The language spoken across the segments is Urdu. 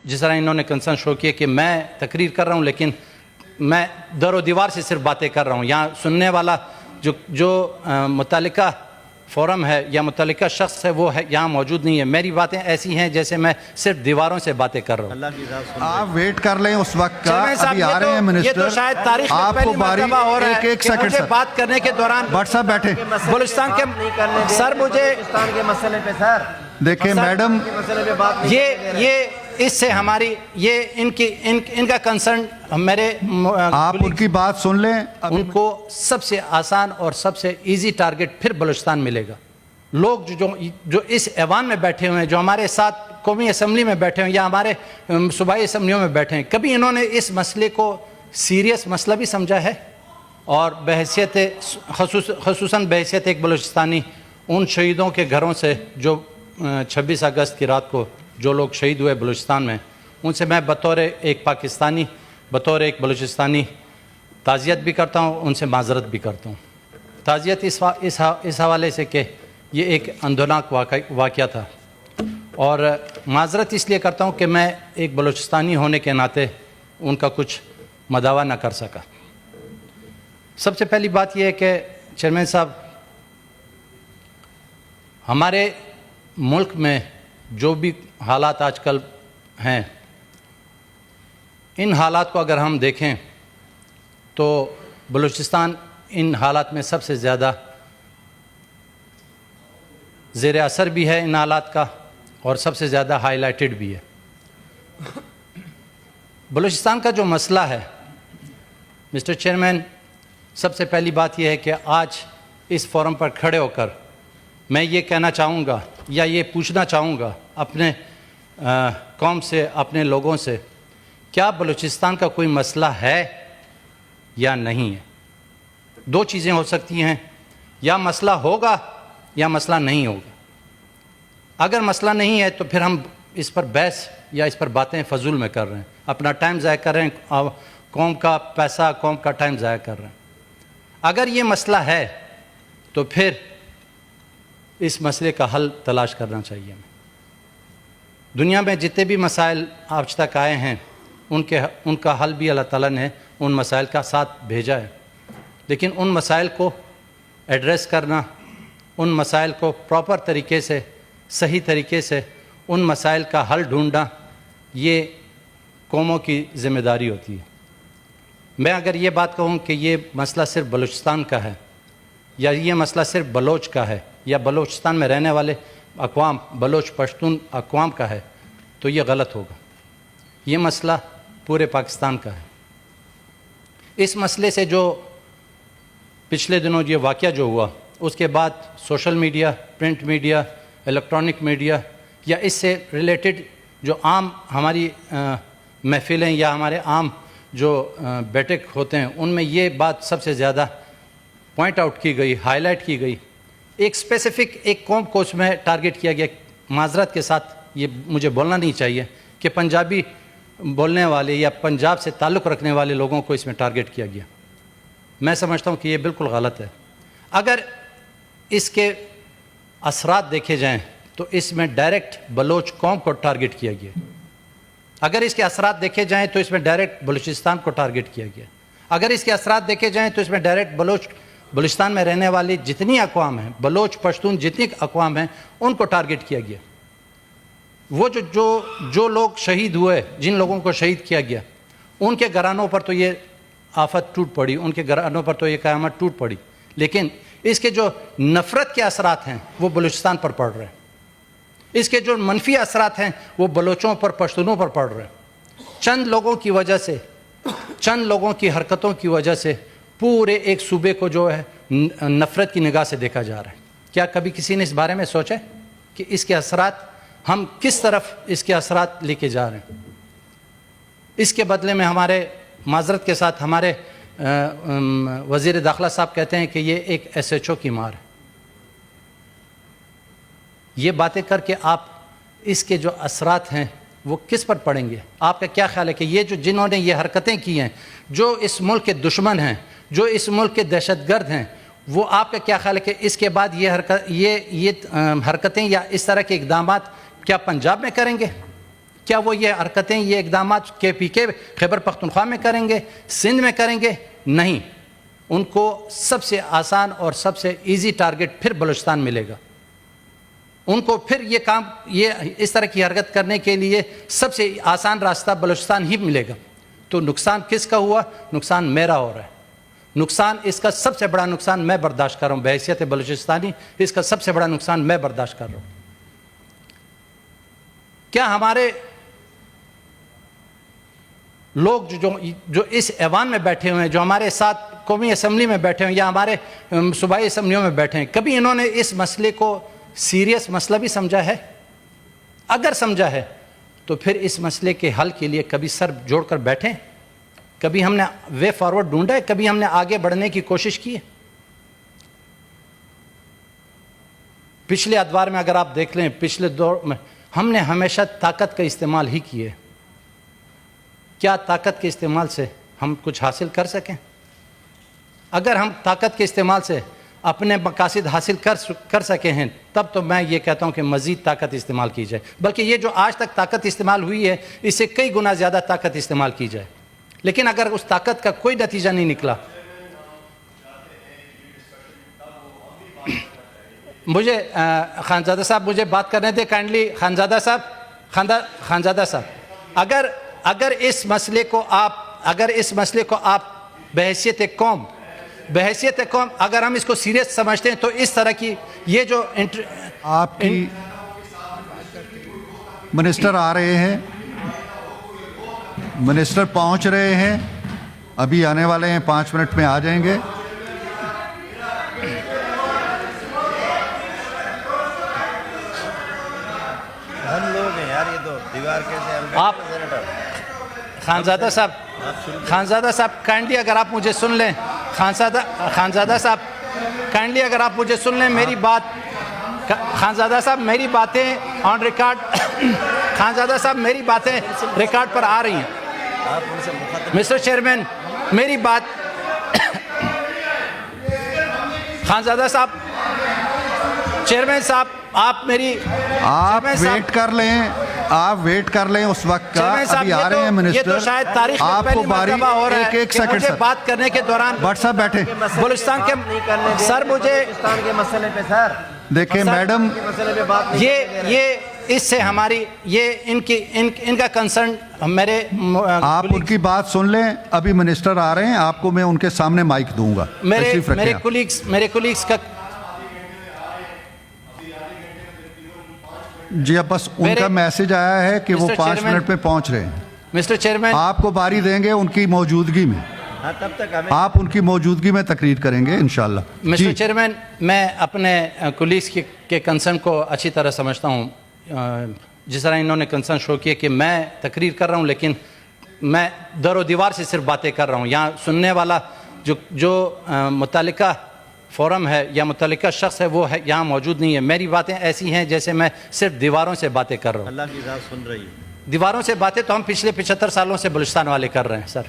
جس طرح انہوں نے کنسرن شو کیا کہ میں تقریر کر رہا ہوں لیکن میں در و دیوار سے صرف باتیں کر رہا ہوں، یہاں سننے والا جو متعلقہ فورم ہے یا متعلقہ شخص ہے وہ ہے یہاں موجود نہیں ہے. میری باتیں ایسی ہیں جیسے میں صرف دیواروں سے باتیں کر رہا ہوں. آپ ویٹ کر لیں اس وقت کا، ابھی آ رہے ہیں منسٹر. یہ تو شاید تاریخ میں پہلی مرتبہ ہو رہا ہے کہ مجھے بات کرنے کے دوران بٹ صاحب بیٹھے بلوچستان کے سر مجھے بلوچستان کے مسئلے پہ سر دیکھیں میڈم، مسئلے پہ بات نہیں یہ اس سے ہماری یہ ان کا کنسرن میرے آپ ان کی بات سن لیں. ان کو سب سے آسان اور سب سے ایزی ٹارگٹ پھر بلوچستان ملے گا. لوگ جو اس ایوان میں بیٹھے ہوئے ہیں، جو ہمارے ساتھ قومی اسمبلی میں بیٹھے ہیں یا ہمارے صوبائی اسمبلیوں میں بیٹھے ہیں، کبھی انہوں نے اس مسئلے کو سیریس مسئلہ بھی سمجھا ہے؟ اور بحیثیت خصوصاً بحیثیت ایک بلوچستانی ان شہیدوں کے گھروں سے جو 26 اگست کی رات کو جو لوگ شہید ہوئے بلوچستان میں، ان سے میں بطور ایک پاکستانی، بطور ایک بلوچستانی تعزیت بھی کرتا ہوں، ان سے معذرت بھی کرتا ہوں. تعزیت اس حوالے سے کہ یہ ایک اندوناک واقعہ تھا، اور معذرت اس لیے کرتا ہوں کہ میں ایک بلوچستانی ہونے کے ناطے ان کا کچھ مداوا نہ کر سکا. سب سے پہلی بات یہ ہے کہ چیئرمین صاحب، ہمارے ملک میں جو بھی حالات آج کل ہیں، ان حالات کو اگر ہم دیکھیں تو بلوچستان ان حالات میں سب سے زیادہ زیر اثر بھی ہے ان حالات کا، اور سب سے زیادہ ہائی لائٹڈ بھی ہے. بلوچستان کا جو مسئلہ ہے مسٹر چیئرمین، سب سے پہلی بات یہ ہے کہ آج اس فورم پر کھڑے ہو کر میں یہ کہنا چاہوں گا یا یہ پوچھنا چاہوں گا اپنے قوم سے، اپنے لوگوں سے، کیا بلوچستان کا کوئی مسئلہ ہے یا نہیں ہے؟ دو چیزیں ہو سکتی ہیں، یا مسئلہ ہوگا یا مسئلہ نہیں ہوگا. اگر مسئلہ نہیں ہے تو پھر ہم اس پر بحث یا اس پر باتیں فضول میں کر رہے ہیں، اپنا ٹائم ضائع کر رہے ہیں، قوم کا پیسہ، قوم کا ٹائم ضائع کر رہے ہیں. اگر یہ مسئلہ ہے تو پھر اس مسئلے کا حل تلاش کرنا چاہیے. دنیا میں جتنے بھی مسائل آج تک آئے ہیں ان کا حل بھی اللہ تعالیٰ نے ان مسائل کا ساتھ بھیجا ہے، لیکن ان مسائل کو ایڈریس کرنا، ان مسائل کو پراپر طریقے سے، صحیح طریقے سے ان مسائل کا حل ڈھونڈنا، یہ قوموں کی ذمہ داری ہوتی ہے. میں اگر یہ بات کہوں کہ یہ مسئلہ صرف بلوچستان کا ہے یا یہ مسئلہ صرف بلوچ کا ہے یا بلوچستان میں رہنے والے اقوام، بلوچ پشتون اقوام کا ہے، تو یہ غلط ہوگا. یہ مسئلہ پورے پاکستان کا ہے. اس مسئلے سے جو پچھلے دنوں یہ واقعہ جو ہوا، اس کے بعد social media, print media, electronic media یا اس سے ریلیٹڈ جو عام ہماری محفلیں یا ہمارے عام جو بیٹھک ہوتے ہیں، ان میں یہ بات سب سے زیادہ پوائنٹ آؤٹ کی گئی، ہائی لائٹ کی گئی. ایک اسپیسیفک ایک قوم کو اس میں ٹارگٹ کیا گیا. معذرت کے ساتھ یہ مجھے بولنا نہیں چاہیے کہ پنجابی بولنے والے یا پنجاب سے تعلق رکھنے والے لوگوں کو اس میں ٹارگٹ کیا گیا. میں سمجھتا ہوں کہ یہ بالکل غلط ہے. اگر اس کے اثرات دیکھے جائیں تو اس میں ڈائریکٹ بلوچ قوم کو ٹارگٹ کیا گیا. اگر اس کے اثرات دیکھے جائیں تو اس میں ڈائریکٹ بلوچستان کو ٹارگٹ کیا گیا. اگر اس کے اثرات دیکھے جائیں تو اس میں ڈائریکٹ بلوچستان میں رہنے والی جتنی اقوام ہیں، بلوچ پشتون جتنی اقوام ہیں، ان کو ٹارگٹ کیا گیا. وہ جو لوگ شہید ہوئے، جن لوگوں کو شہید کیا گیا، ان کے گھرانوں پر تو یہ آفت ٹوٹ پڑی، ان کے گھرانوں پر تو یہ قیامت ٹوٹ پڑی. لیکن اس کے جو نفرت کے اثرات ہیں وہ بلوچستان پر پڑ رہے ہیں. اس کے جو منفی اثرات ہیں وہ بلوچوں پر، پشتونوں پر پڑ رہے ہیں. چند لوگوں کی وجہ سے، چند لوگوں کی حرکتوں کی وجہ سے پورے ایک صوبے کو جو ہے نفرت کی نگاہ سے دیکھا جا رہا ہے. کیا کبھی کسی نے اس بارے میں سوچا کہ اس کے اثرات، ہم کس طرف اس کے اثرات لے کے جا رہے ہیں؟ اس کے بدلے میں ہمارے، معذرت کے ساتھ، ہمارے وزیر داخلہ صاحب کہتے ہیں کہ یہ ایک ایس ایچ او کی مار ہے. یہ باتیں کر کے آپ اس کے جو اثرات ہیں وہ کس پر پڑیں گے؟ آپ کا کیا خیال ہے کہ یہ جنہوں نے یہ حرکتیں کی ہیں، جو اس ملک کے دشمن ہیں، جو اس ملک کے دہشت گرد ہیں، وہ آپ کا کیا خیال ہے کہ اس کے بعد یہ حرکتیں یا اس طرح کے اقدامات کیا پنجاب میں کریں گے؟ کیا وہ یہ حرکتیں یہ اقدامات کے پی کے خیبر پختونخوا میں کریں گے، سندھ میں کریں گے؟ نہیں، ان کو سب سے آسان اور سب سے ایزی ٹارگٹ پھر بلوچستان ملے گا. ان کو پھر یہ کام اس طرح کی حرکت کرنے کے لیے سب سے آسان راستہ بلوچستان ہی ملے گا. تو نقصان کس کا ہوا؟ نقصان میرا ہو رہا ہے. نقصان اس کا سب سے بڑا نقصان میں برداشت کر رہا ہوں بحیثیت بلوچستانی. اس کا سب سے بڑا نقصان میں برداشت کر رہا ہوں. کیا ہمارے لوگ جو اس ایوان میں بیٹھے ہوئے ہیں، جو ہمارے ساتھ قومی اسمبلی میں بیٹھے ہیں یا ہمارے صوبائی اسمبلیوں میں بیٹھے ہیں، کبھی انہوں نے اس مسئلے کو سیریس مسئلہ بھی سمجھا ہے؟ اگر سمجھا ہے تو پھر اس مسئلے کے حل کے لیے کبھی سر جوڑ کر بیٹھیں؟ کبھی ہم نے وے فارورڈ ڈھونڈا ہے؟ کبھی ہم نے آگے بڑھنے کی کوشش کی ہے؟ پچھلے ادوار میں اگر آپ دیکھ لیں، پچھلے دور میں ہم نے ہمیشہ طاقت کا استعمال ہی کیے. کیا طاقت کے استعمال سے ہم کچھ حاصل کر سکیں؟ اگر ہم طاقت کے استعمال سے اپنے مقاصد حاصل کر سکے ہیں تب تو میں یہ کہتا ہوں کہ مزید طاقت استعمال کی جائے. بلکہ یہ جو آج تک طاقت استعمال ہوئی ہے اس سے کئی گنا زیادہ طاقت استعمال کی جائے. لیکن اگر اس طاقت کا کوئی نتیجہ نہیں نکلا، مجھے خانزادہ صاحب مجھے بات کرنے دیں کائنڈلی. خانزادہ صاحب اگر اس مسئلے کو آپ بحیثیت قوم اگر ہم اس کو سیریس سمجھتے ہیں تو اس طرح کی یہ جو آپ کی منسٹر آ رہے ہیں، منسٹر پہنچ رہے ہیں، ابھی آنے والے ہیں، 5 منٹ میں آ جائیں گے. ہم لوگ ہیں یار، یہ تو دیوار کیسے ہم آپ خانزادہ صاحب کائنڈلی اگر آپ مجھے سن لیں، خانزادہ صاحب کائنڈلی اگر آپ مجھے سن لیں میری بات. خانزادہ صاحب میری باتیں آن ریکارڈ خانزادہ صاحب میری باتیں ریکارڈ پر آ رہی ہیں. مسٹر چیئرمین میری بات خانزادہ صاحب چیئرمین صاحب آپ ویٹ کر لیں اس وقت کا. ابھی آ رہے ہیں منسٹر. آپ کو باری ایک سیکنڈ بات کرنے کے دوران بٹ صاحب بیٹھے. بلوچستان کے سر مجھے بلوچستان کے مسئلے پہ سر دیکھیں میڈم، مسئلے پہ بات نہیں یہ اس سے ہماری یہ ان کا کنسرن میرے آپ ان کی بات سن لیں. ابھی منسٹر آ رہے ہیں، آپ کو میں ان کے سامنے مائک دوں گا. میرے کولیگز کا جی اب بس ان کا میسج آیا ہے کہ وہ 5 منٹ میں پہنچ رہے ہیں. مسٹر چیئرمین آپ کو باری دیں گے ان کی موجودگی میں. ہاں تب تک ہمیں آپ ان کی موجودگی میں تقریر کریں گے انشاءاللہ. مسٹر چیئرمین میں اپنے کولیگز کے کنسرن کو اچھی طرح سمجھتا ہوں. جس طرح انہوں نے کنسرن شو کیا کہ میں تقریر کر رہا ہوں لیکن میں در و دیوار سے صرف باتیں کر رہا ہوں. یہاں سننے والا جو متعلقہ فورم ہے یا متعلقہ شخص ہے وہ یہاں موجود نہیں ہے. میری باتیں ایسی ہیں جیسے میں صرف دیواروں سے باتیں کر رہا ہوں. اللہ کی ذات سن رہی ہے. دیواروں سے باتیں تو ہم پچھلے 75 سالوں سے بلوچستان والے کر رہے ہیں سر.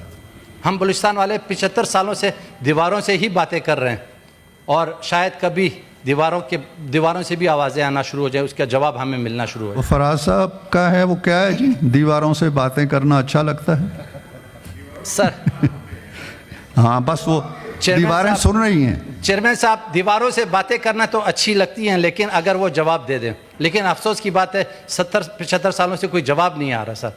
ہم بلوچستان والے 75 سالوں سے دیواروں سے ہی باتیں کر رہے ہیں اور شاید کبھی دیواروں سے بھی آوازیں آنا شروع ہو جائے، اس کا جواب ہمیں ملنا شروع ہو جائے. فراز صاحب کا ہے وہ کیا ہے جی، دیواروں سے باتیں کرنا اچھا لگتا ہے سر. ہاں بس وہ دیواریں سن رہی ہیں. چیئرمین صاحب دیواروں سے باتیں کرنا تو اچھی لگتی ہیں لیکن اگر وہ جواب دے دیں. لیکن افسوس کی بات ہے 70-75 سالوں سے کوئی جواب نہیں آ رہا سر.